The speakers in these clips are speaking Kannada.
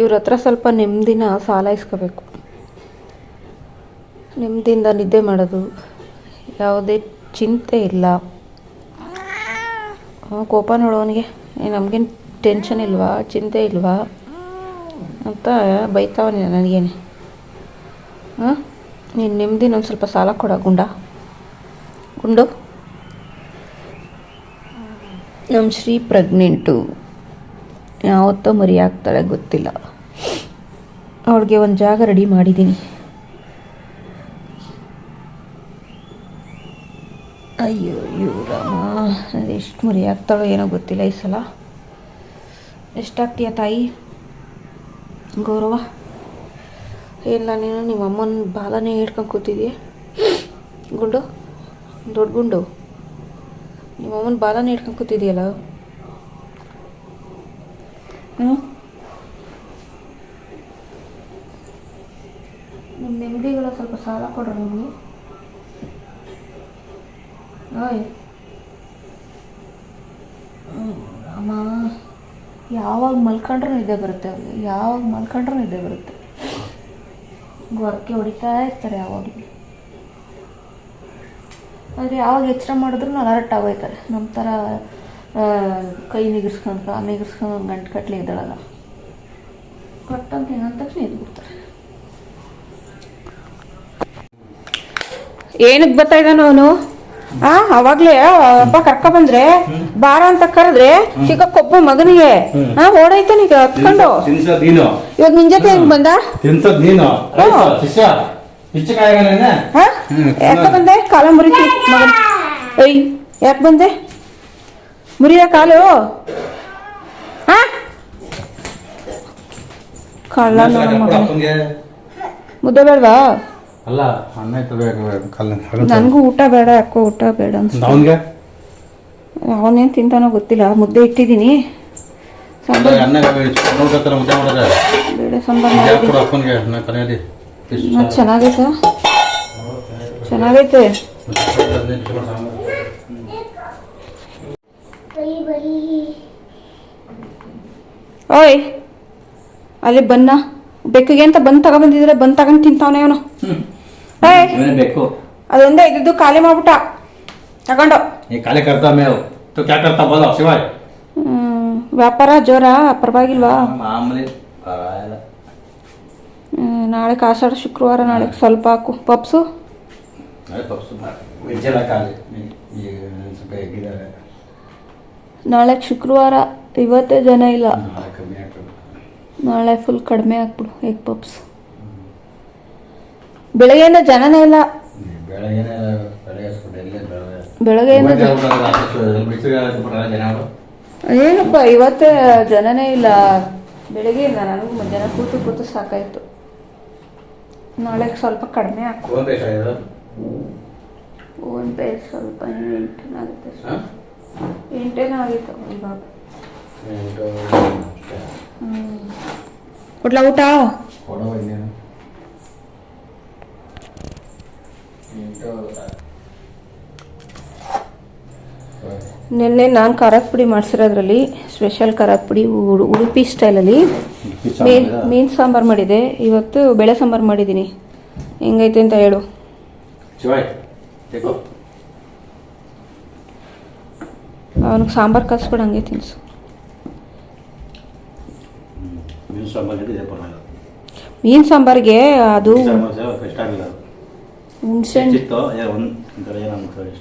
ಇವ್ರ ಹತ್ರ ಸ್ವಲ್ಪ ನೆಮ್ಮದಿನ ಸಾಲ ಇಸ್ಕೋಬೇಕು. ನೆಮ್ಮದಿಯಿಂದ ನಿದ್ದೆ ಮಾಡೋದು, ಯಾವುದೇ ಚಿಂತೆ ಇಲ್ಲ. ಕೋಪ ನೋಡೋನಿಗೆ ನಮಗೇನು ಟೆನ್ಷನ್ ಇಲ್ವಾ, ಚಿಂತೆ ಇಲ್ವಾ ಅಂತ ಬೈತಾವನಿ ನನಗೇನೆ. ನೀನು ನೆಮ್ಮದಿನ ಒಂದು ಸ್ವಲ್ಪ ಸಾಲ ಕೊಡ ಗುಂಡು. ನಮ್ಮ ಶ್ರೀ ಪ್ರೆಗ್ನೆಂಟು, ಯಾವತ್ತೋ ಮರಿ ಆಗ್ತಾಳೆ ಗೊತ್ತಿಲ್ಲ. ಅವಳಿಗೆ ಒಂದು ಜಾಗ ರೆಡಿ ಮಾಡಿದ್ದೀನಿ. ಅಯ್ಯೋ ರಾಮ, ಅದೆಷ್ಟು ಮರಿ ಆಗ್ತಾಳೋ ಏನೋ ಗೊತ್ತಿಲ್ಲ ಈ ಸಲ. ಎಷ್ಟಾಗ್ತೀಯ ತಾಯಿ ಗೌರವ? ಇಲ್ಲ ನೀನು ನಿಮ್ಮ ಅಮ್ಮನ ಬಾಲನೇ ಹಿಡ್ಕೊಂಡು ಕೂತಿದೀಯ ಗುಂಡು, ದೊಡ್ಡ ಗುಂಡು. ನಿಮ್ಮ ಅಮ್ಮನ ಬಾಲನೇ ಹಿಡ್ಕೊಂಡು ಕೂತಿದೆಯಲ್ಲ. ನಿಮ್ಮ ನೆಮ್ಮದಿಗಳ ಸ್ವಲ್ಪ ಸಾಲ ಕೊಡ್ರಿ ನಿಮಗೆ. ಓಯ್ ಅಮ್ಮ, ಯಾವಾಗ ಮಲ್ಕೊಂಡ್ರೂ ನಿದ್ದೆ ಬರುತ್ತೆ ಅವ್ರಿಗೆ, ಯಾವಾಗ ಮಲ್ಕೊಂಡ್ರೂ ನಿದ್ದೆ ಬರುತ್ತೆ. ಗೊರಕೆ ಹೊಡಿತಾ ಇರ್ತಾರೆ ಯಾವಾಗಲೂ. ಆದರೆ ಯಾವಾಗ ಎಚ್ಚರ ಮಾಡಿದ್ರು ಅಲರ್ಟ್ ಆಗೋಯ್ತಾರೆ. ನಮ್ಮ ಥರ ಕೈ ನಿಗಿಸ್ಕೊಂಡು ಕಾಲು ನಿಗಿಸ್ಕೊಂಡು ಗಂಟು ಕಟ್ಲೆ ಇದ್ದಾಳಲ್ಲ, ಕಟ್ಟಂತ ಏನಂತ ತಕ್ಷಣ ಎದ್ಬಿಡ್ತಾರೆ. ಏನಕ್ಕೆ ಬರ್ತಾ ಇದ್ದಾನ ಅವನು? ಅವಾಗ್ಲೇ ಹಬ್ಬ ಕರ್ಕೊಂಡ್ಬಂದ್ರೆ ಬಾರ ಅಂತ ಕರೆದ್ರೆ ಚಿಕ್ಕ ಕೊಬ್ಬ ಮಗನಿಗೆ ಓಡೈತಾನ ಈಗ ಹತ್ಕೊಂಡು. ಇವಾಗ ನಿನ್ ಜೊತೆ ಹೆಂಗ್ ಬಂದ? ಯಾಕ ಬಂದೆ? ಕಾಲ ಮುರಿತಿ ಮಗನ್. ಅಯ್ಯ ಯಾಕೆ ಬಂದೆ? ಮುರಿಯ ಕಾಲು? ಕಳ್ಳ ಮುದ್ದೆ ಬೇಡವಾ? ಅಲ್ಲ ಅನ್ನ ನನಗೂ ಊಟ ಬೇಡ, ಯಾಕೋ ಊಟ ಬೇಡ ಅನ್ಸುತ್ತೆ. ಅವನೇನು ತಿಂತಾನೋ ಗೊತ್ತಿಲ್ಲ. ಮುದ್ದೆ ಇಟ್ಟಿದ್ದೀನಿ, ಬೇಳೆ ಸಾಂಬಾರು ಚೆನ್ನಾಗೈತೆ. ಚೆನ್ನಾಗೈತೆ. ಓಯ್ ಅಲ್ಲಿ ಬನ್ನ ಬೆಕ್ಕಿಗೆ ಅಂತ ಬಂದು ತಗೊಂಡ್ಬಂದಿದ್ರೆ ಬಂದು ತಗೊಂಡು ತಿಂತಾವನೆ ಅವನು. ಅದೊಂದೇ ಇದ್ದು ಖಾಲಿ ಮಾಡ್ಬಿಟ್ಟ ತಗೊಂಡು. ವ್ಯಾಪಾರ ಜೋರ ಪರವಾಗಿಲ್ವಾ? ನಾಳೆ ಆಷಾಢ ಶುಕ್ರವಾರ, ನಾಳೆ ಸ್ವಲ್ಪ ಹಾಕು ಪಪ್ಸು. ನಾಳೆ ಶುಕ್ರವಾರ, ಇವತ್ತೇ ಜನ ಇಲ್ಲ. ನಾಳೆ ಫುಲ್ ಕಡಿಮೆ ಹಾಕ್ಬಿಡು ಎಗ್ ಪಪ್ಸ್. ಬೆಳಗ್ಗೆಯಿಂದ ಜನನೇ ಇಲ್ಲ. ಬೆಳಗ್ಗೆಯಿಂದ ಏನಪ್ಪ ಇವತ್ತೇ ಜನನೇ ಇಲ್ಲ. ಬೆಳಗ್ಗೆಯಿಂದ ನನಗೂ ಮಧ್ಯಾಹ್ನ ಕೂತು ಸಾಕಾಯ್ತು. ನಾಳೆ ಸ್ವಲ್ಪ ಕಡಿಮೆ ಹಾಕು. ಫೋನ್ ಪೇ ಸ್ವಲ್ಪ 8 ಆಗುತ್ತೆ, 8 ಆಗಿತ್ತು ಇವಾಗ. ಕೊಡ್ಲಾ ಊಟ? ನಿನ್ನೆ ನಾನು ಖಾರದ ಪುಡಿ ಮಾಡಿಸಿರೋದ್ರಲ್ಲಿ ಸ್ಪೆಷಲ್ ಖಾರದ ಪುಡಿ ಉಡುಪಿ ಸ್ಟೈಲಲ್ಲಿ ಮೀನು ಸಾಂಬಾರು ಮಾಡಿದೆ. ಇವತ್ತು ಬೇಳೆ ಸಾಂಬಾರು ಮಾಡಿದ್ದೀನಿ. ಹೆಂಗೈತೆ ಅಂತ ಹೇಳು. ಅವನಿಗೆ ಸಾಂಬಾರು ಕಲಿಸ್ಬಿಡು, ಹಂಗೆ ತಿನ್ಸು. ಮೀನು ಸಾಂಬಾರಿಗೆ ಅದು ಹುಣಸೆ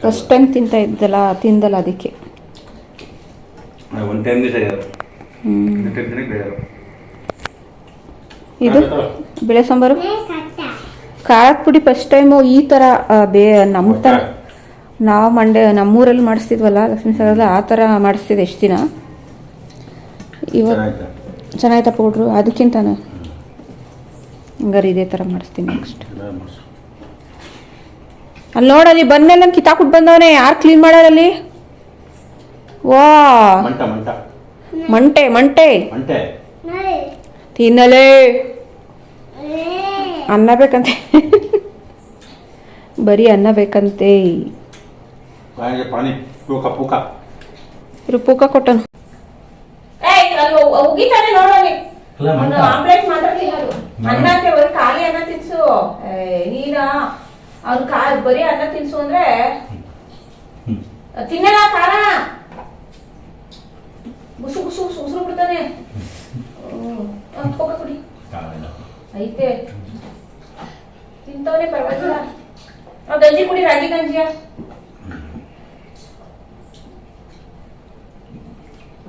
ಫಸ್ಟ್ ಟೈಮ್ ತಿಂದಲ್ಲ ಅದಕ್ಕೆ. ಇದು ಬೇಳೆ ಸಾಂಬಾರು ಖಾರದ ಪುಡಿ ಫಸ್ಟ್ ಟೈಮು ಈ ಥರ ನಮ್ಮ ಥರ ನಾವು ನಮ್ಮೂರಲ್ಲಿ ಮಾಡಿಸ್ತಿದ್ವಲ್ಲ ಲಕ್ಷ್ಮೀ ಸಾಗರದಲ್ಲಿ, ಆ ಥರ ಮಾಡಿಸ್ತಿದ್ದೆ ಎಷ್ಟು ದಿನ. ಇವತ್ತು ಚೆನ್ನಾಯ್ತಾ ಪೌಡ್ರು? ಅದಕ್ಕಿಂತಾನೆ ಹಂಗಾರೆ ಇದೇ ಥರ ಮಾಡಿಸ್ತೀನಿ ನೆಕ್ಸ್ಟ್. ಅಲ್ಲಿ ನೋಡಲ್ಲಿ ಬಂದ್ಮೇಲೆ ನಾನು ಕಿತ್ತಾಕ್ಬಿಟ್ಟು ಬಂದವನೇ. ಯಾರು ಕ್ಲೀನ್ ಮಾಡೋರಲ್ಲಿ? ವಾ ಮಂಟೆ ತಿನ್ನಲೇ ಅನ್ನ ಬೇಕಂತೆ. ಬರೀ ಅನ್ನ ಬೇಕಂತೆ. ಪೂಕ ಕೊಟ್ಟನು. ಆಮ್ಲೆಟ್ ಮಾತ್ರ ತಿನ್ನೋದು. ಅನ್ನಕ್ಕೆ ಬರೀ ಖಾಲಿ ಅನ್ನ ತಿನ್ಸು. ನೀನ ಅವ್ನು ಬರೀ ಅನ್ನ ತಿನ್ಸು ಅಂದ್ರೆ ತಿನ್ನಲ್ಲ. ಖಾರ ಗುಸು ಗುಸು ಉಸಿರು ಬಿಡ್ತಾನೆ. ಕುಡಿ ಐತೆ ತಿಂತವನೇ ಪರವಾಗಿಲ್ಲ. ಗಂಜಿ ಕುಡಿ, ರಾಗಿ ಗಂಜಿಯ.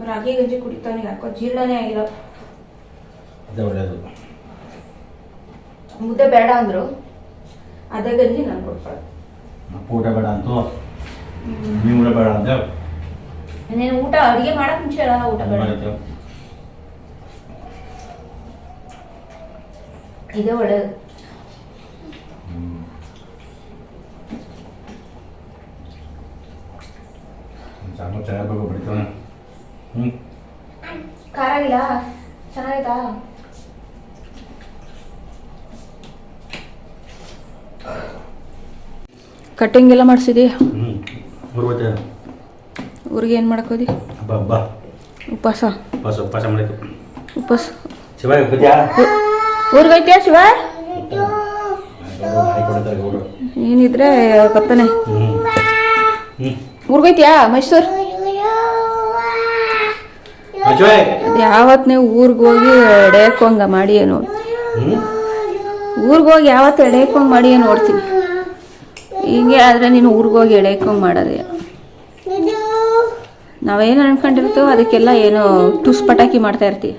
ರಾಗಿ ಗಂಜಿ ಕುಡಿತಾನೆ. ಯಾಕೋ ಜೀರ್ಣನೇ ಆಗಿಲ್ಲ. ಮುದ್ದೆ ಬೇಡ ಅಂದ್ರು, ಅದೇ ಗಂಜಿ ನಾನು ಕೊಡ್ಕೊಳ್ಳೋದು. ಊಟ ಬೇಡ ಅಂತೂ ನೀವು ಊಟ ಬೇಡ ಅಂತ. ನೀನು ಊಟ ಅಡಿಗೆ ಮಾಡಕ್ ಮುಂಚೆ ಹೇಳಲ್ಲ ಊಟ ಬೇಡ. ಇದೇ ಒಳ್ಳೇದು. ಖಾರ ಆಗಿಲ್ಲ, ಚೆನ್ನಾಗಿತ್ತಾ? ಕಟ್ಟಿಂಗ್ ಎಲ್ಲ ಮಾಡಿಸಿದೀಯ? ಊರಿಗೆ ಏನು ಮಾಡಕೋದಿ? ಉಪವಾಸ. ಉಪವಾಸ ಊರಿಗೈತಿಯಾ ಶಿವ? ಏನಿದ್ರೆ ಗೊತ್ತಾನೆ. ಊರಿಗೈತಿಯಾ ಮೈಸೂರು? ಯಾವತ್ ನೀವು ಊರಿಗೆ ಹೋಗಿ ಎಡೆಯಕ್ಕಂಗ ಮಾಡಿ ನೋಡಿ. ಊರಿಗೆ ಹೋಗಿ ಯಾವತ್ತು ಎಡೆಯಕ್ಕಂಗ್ ಮಾಡಿ ನೋಡ್ತೀನಿ. ಹಿಂಗೆ ಆದ್ರೆ ನೀನು ಊರಿಗೆ ಹೋಗಿ ಎಡೆಯಕ್ಕಂಗ್ ಮಾಡೋದೇ. ನಾವೇನು ಅನ್ಕೊಂಡಿರ್ತೀವೋ ಅದಕ್ಕೆಲ್ಲ ಏನೋ ಟುಸ್ ಪಟಾಕಿ ಮಾಡ್ತಾ ಇರ್ತೀವಿ.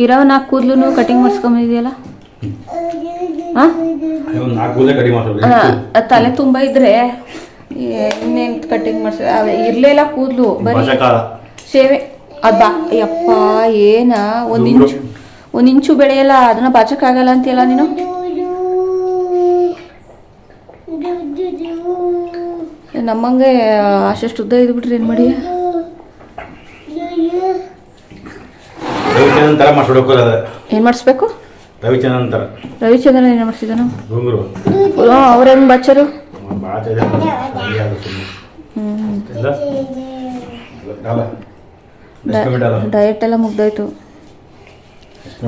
ಇರೋ 4 ಕೂದಲು ಕಟಿಂಗ್ ಮಾಡಿಸ್ಕೊಂಬಂದಿದೆಯಲ್ಲ, ತಲೆ ತುಂಬ ಇದ್ರೆ ಇನ್ನೇನು ಕಟಿಂಗ್ ಮಾಡ್ಸ. ಇರ್ಲಿಲ್ಲ ಕೂದಲು, ಬರೀ ಸೇವೆ. ಅಬ್ಬಾ ಯಪ್ಪ ಏನ ಒಂದ್ ಇಂಚು ಬೆಳೆಯಲ್ಲ, ಅದನ್ನ ಬಾಚಕ್ಕಾಗಲ್ಲ ಅಂತೀಯಲ್ಲ ನೀನು. ನಮ್ಮಂಗೆ ಅಷ್ಟು ಉದ್ದ ಇದ್ಬಿಟ್ರೆ ಏನ್ ಮಾಡಿ? ಏನ್ ಮಾಡಿಸ್ಬೇಕು? ರವಿಚಂದ್ರನ್ ಏನ್ ಮಾಡಿಸಿದಾನ? ಅವ್ರ ಹೆಂಗ್ ಬಾಚರು? ಡಯಟ್ ಎಲ್ಲ ಮುಗ್ದಾಯ್ತು.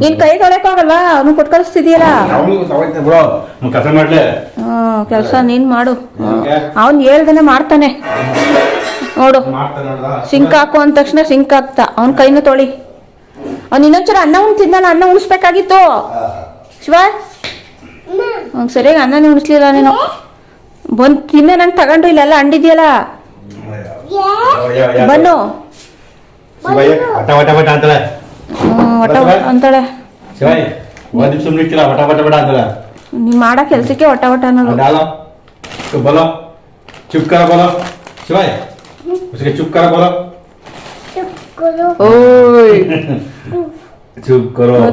ನೀನ್ ಕೈ ತೊಳೆಯಕ್ಕಾಗಲ್ಲ, ಅವನು ಕೊಟ್ಟು ಕಳಿಸ್ತಿದೀಯಲ್ಲ. ಕೆಲಸ ನೀನ್ ಮಾಡು. ಅವನ್ ಹೇಳ್ದೇನೆ ಮಾಡ್ತಾನೆ ನೋಡು. ಸಿಂಕ್ ಹಾಕು ಅಂದ ತಕ್ಷಣ ಸಿಂಕ್ ಹಾಕ್ತಾ. ಅವನ್ ಕೈನ ತೊಳಿ. ಅವ್ನು ಇನ್ನೊಂಚೂರು ಅನ್ನ ತಿನ್ನಲ್ಲ. ಅನ್ನ ಉಣಿಸ್ಬೇಕಾಗಿತ್ತು ಶಿವ. ಅವ್ನು ಸರಿಯಾಗಿ ಅನ್ನನೇ ಉಣಿಸ್ಲಿಲ್ಲ ನೀನು. ಬಂದು ತಿನ್ನ ನಂಗೆ ತಗೊಂಡು ಇಲ್ಲೆಲ್ಲ ಅಂಡಿದ್ಯಲ್ಲ. ಬನ್ನು ಅಂತಾಳೆ. ನೀ ಮಾಡೋ ಕೆಲ್ಸಕ್ಕೆ ಒಟ ಒಟ ಅನ್ನೋದು.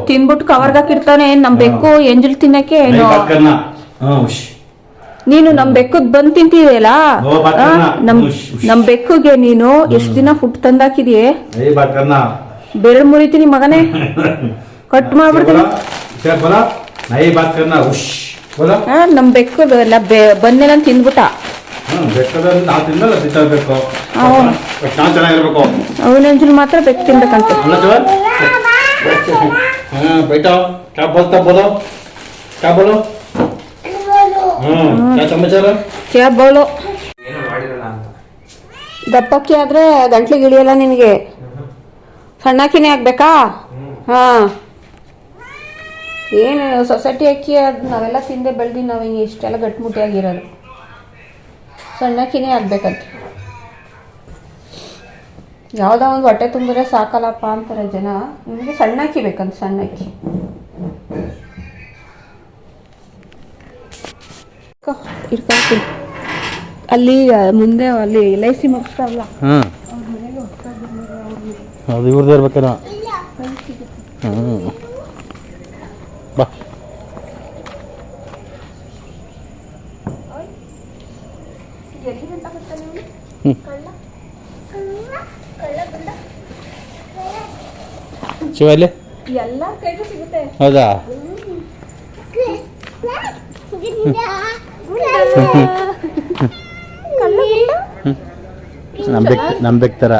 ತಿನ್ಬಿಟ್ಟು ಕವರ್ಗ ಹಾಕಿರ್ತಾನೆ. ನಮ್ ಬೆಕ್ಕು ಎಂಜಲ್ ತಿನ್ನಕ್ಕೆ. ನೀನು ನಮ್ ಬೆಕ್ಕದ್ ಬಂದ್ ತಿಂತಿದೆಯಲ್ಲ, ನಮ್ ಬೆಕ್ಕುಗೆ ನೀನು ಎಷ್ಟ್ ದಿನ ಫುಡ್ ತಂದಾಕಿದೀಯ? ಬೆರಳು ಮುರಿತೀನಿ ಮಗನೇ, ಕಟ್ ಮಾಡ್ಬಿಡ್ತೀನಿ. ನಮ್ ಬೆಕ್ಕದು ಎಲ್ಲ ಬಂದೆಲ್ಲ ತಿಂದ್ಬಿಟ್ಟ. ಅವನೆಂಜಲ್ ಮಾತ್ರ ಬೆಕ್ಕು ತಿನ್ಬೇಕಂತ. ದಪ್ಪಕ್ಕಿ ಆದ್ರೆ ಗಂಟ್ಲಿಗೆ ಇಳಿಯಲ್ಲ ನಿನಗೆ. ಸಣ್ಣಕ್ಕಿನೇ ಆಗ್ಬೇಕಾ? ಹಾ, ಏನು ಸೊಸೈಟಿ ಅಕ್ಕಿ ಅದು ನಾವೆಲ್ಲ ತಿಂದೆ ಬೆಳೆದಿ ನಾವು ಹಿಂಗೆ ಇಷ್ಟೆಲ್ಲ ಗಟ್ಟಿಮುಟ್ಟಿಯಾಗಿರೋದು. ಸಣ್ಣಕ್ಕಿನೇ ಆಗ್ಬೇಕಂತ. ಯಾವುದೋ ಒಂದು ಹೊಟ್ಟೆ ತುಂಬಿದ್ರೆ ಸಾಕಲ್ಲಪ್ಪ ಅಂತಾರೆ ಜನ. ನಿಮಗೆ ಸಣ್ಣಕ್ಕಿ ಬೇಕಂತ. ಸಣ್ಣಕ್ಕಿ ಇರ್ತೀನಿ ಅಲ್ಲಿ ಮುಂದೆ. ಅಲ್ಲಿ LIC ಮುಗಿಸ್ತಾರಲ್ಲ, ಅದು ಇವ್ರದ್ದು ಇರ್ಬೇಕೇನೋ. ಬಾ ಶಿವ ಇಲ್ಲಿ ಎಲ್ಲ ಕೈಗೂ ಸಿಗುತ್ತೆ. ಹೌದಾ? ನಮ್ ಬೆಕ್ ತರ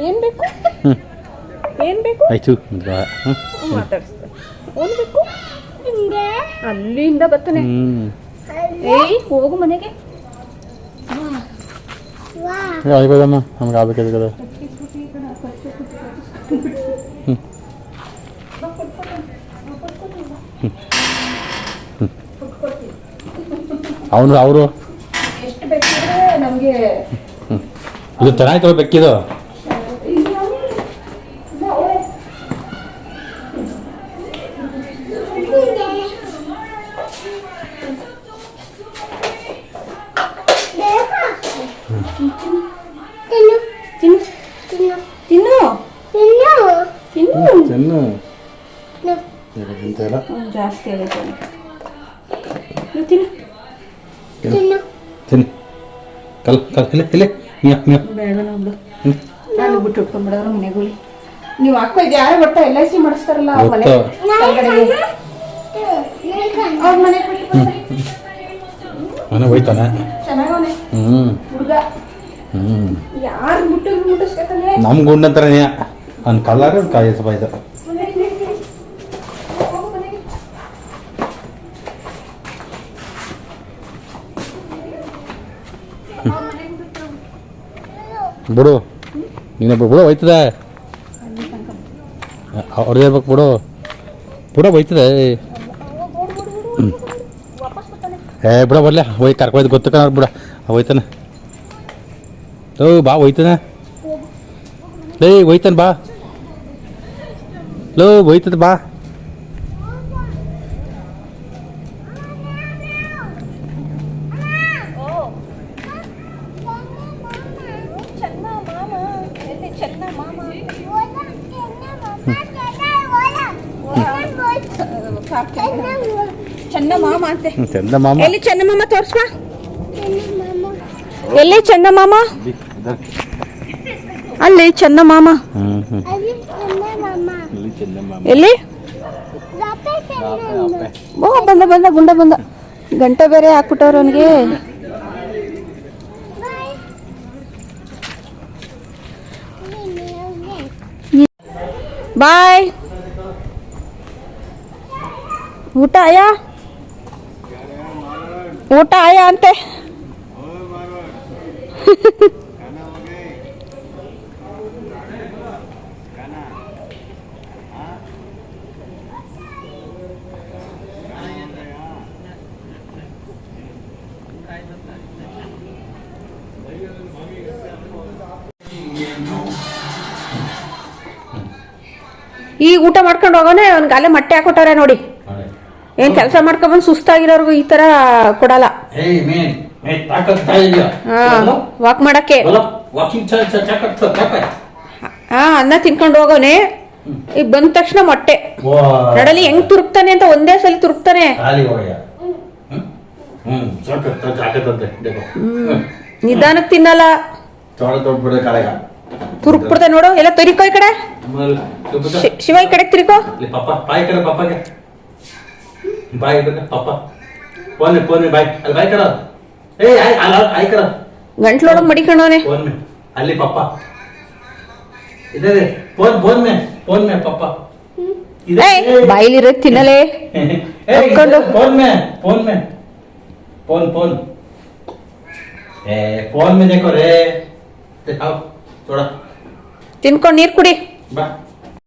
ಏನು ಬೇಕು ಏನು ಬೇಕು ಆಯ್ತು ಮಾತಾಡಿಸ್ತಾರೆ ಏನು ಬೇಕು ಅಲ್ಲಿಂದ ಬರ್ತಾನೆ ಏಯ್ ಹೋಗು ಮನೆಗೆ ಆಯ್ಬೋದಮ್ಮ ನಮ್ಗೆ ಆಗ್ಬೇಕಾದ ಕದ ಅವರು ಎಷ್ಟು ಬೇಕಿದ್ರೆ ನಮಗೆ ಇದು ಚೆನ್ನಾಯ್ತು ಬೇಕಿದು ತಿನ್ನು ತಿನ್ನು ಜಾಸ್ತಿ ಆಗೈತೆ ತಿನ್ನು ತಿನ್ನು ಕಲ್ ಕಲ್ ಇಲ್ಲ ಬೇಡ ನಾವು ನಾನು ಬಿಟ್ಟು ಉಟ್ಕೊಂಡ್ಬಿಡೋರು ಮನೆಗಳು ನೀವು ಅಕ್ಕ ಇದು ಯಾರು ಒಟ್ಟ LIC ಮಾಡಿಸ್ತಾರಲ್ಲ ಅವ್ರ ಮನೆ ಅವ್ರ ಮನೆ ಮನೆ ಹೋಯ್ತಾನೆ ಚೆನ್ನಾಗವನೆ ಹುಡುಗ ಯಾರು ಮುಟ್ಟಿಸ್ಕೊತಾನೆ ನಮ್ಮ ಗುಂಡಂತಾನೆ ಅವ್ನ ಕಲರ್ ಕಾಯಿ ಸ್ವಲ್ಪ ಇದು ಬಿಡು ನೀನೊಬ್ಬ ಬಿಡು ಹೋಯ್ತದೆ ಅವ್ರದ್ದು ಹೇಳ್ಬೇಕು ಬಿಡು ಬಿಡ ಹೋಯ್ತದೆ ಬಿಡ ಬರ್ಲೆ ಹೋಯ್ ಕರ್ಕೊಯ್ದು ಗೊತ್ತಕ್ಕ ಬಿಡ ಹೋಯ್ತಾನೆ ಬಾ ಹೋಯ್ತಾನೆ ಹೋಯ್ತಾನೆ ಬಾ ಹೋಯ್ತದ ಬಾ ಚಂದಮಾಮ ಅಂತೆ ಚಂದಮಾಮ ಎಲ್ಲಿ ಚಂದಮಾಮ ತೋರ್ಸ್ವಾ ಎಲ್ಲಿ ಚಂದಮಾಮ ಅಲ್ಲಿ ಚಂದಮಾಮ ಎಲ್ಲಿ ಬಂದ ಗುಂಡ ಬಂದ ಗಂಟೆ ಬೇರೆ ಹಾಕ್ಬಿಟ್ಟವ್ರು ಅವನಿಗೆ ಬಾಯ್ ಊಟ ಆಯಾ ಅಂತೆ ಈಗ ಊಟ ಮಾಡ್ಕೊಂಡು ಹೋಗೋನೆ ಅವ್ನಿಗೆ ಅಲ್ಲೇ ಮೊಟ್ಟೆ ಹಾಕೊಟ್ಟಾರೆ ನೋಡಿ ಏನ್ ಕೆಲಸ ಮಾಡ್ಕೊಂಡ್ಬಂದು ಸುಸ್ತಾಗಿರೋರ್ಗು ಈ ತರ ಕೊಡಲ್ಲ ವಾಕ್ ಮಾಡಕ್ಕೆ ಅನ್ನ ತಿನ್ಕೊಂಡು ಹೋಗೋನೆ ಈಗ ಬಂದ ತಕ್ಷಣ ಮೊಟ್ಟೆ ನಡಲಿ ಹೆಂಗ್ ತುರುಕ್ತಾನೆ ಅಂತ ಒಂದೇ ಸಲ ತುರುಕ್ತಾನೆ ನಿಧಾನಕ್ಕೆ ತಿನ್ನಲ್ಲ ತುರುಕ್ಬಿಡ್ತಾನೆ ನೋಡು ಎಲ್ಲ ತಿರ್ಕೋ ಈ ಕಡೆ ಶಿವ ಈ ಕಡೆ ತಿರ್ಕೋ ಬಾಯ್ ಪಪ್ಪ ಫೋನ್ ಬಾಯ್ ಅಲ್ಲಿ ಬಾಯ್ ಕರ ಆಯ್ ಕರ ಗಂಟ್ಲೊಳಗೆ ಮಡಿಕೊಂಡವನೆ ಅಲ್ಲಿ ಪಪ್ಪ ಇದೆ ಫೋನ್ ಮೇ ಪಪ್ಪ ಬಾಯಿಲಿರೋ ತಿನ್ನಲೇ फोन फोन में देखो रे दिखाओ थोड़ा ತಿನ್ಕೊಂಡು ನೀರು ಕುಡಿ बा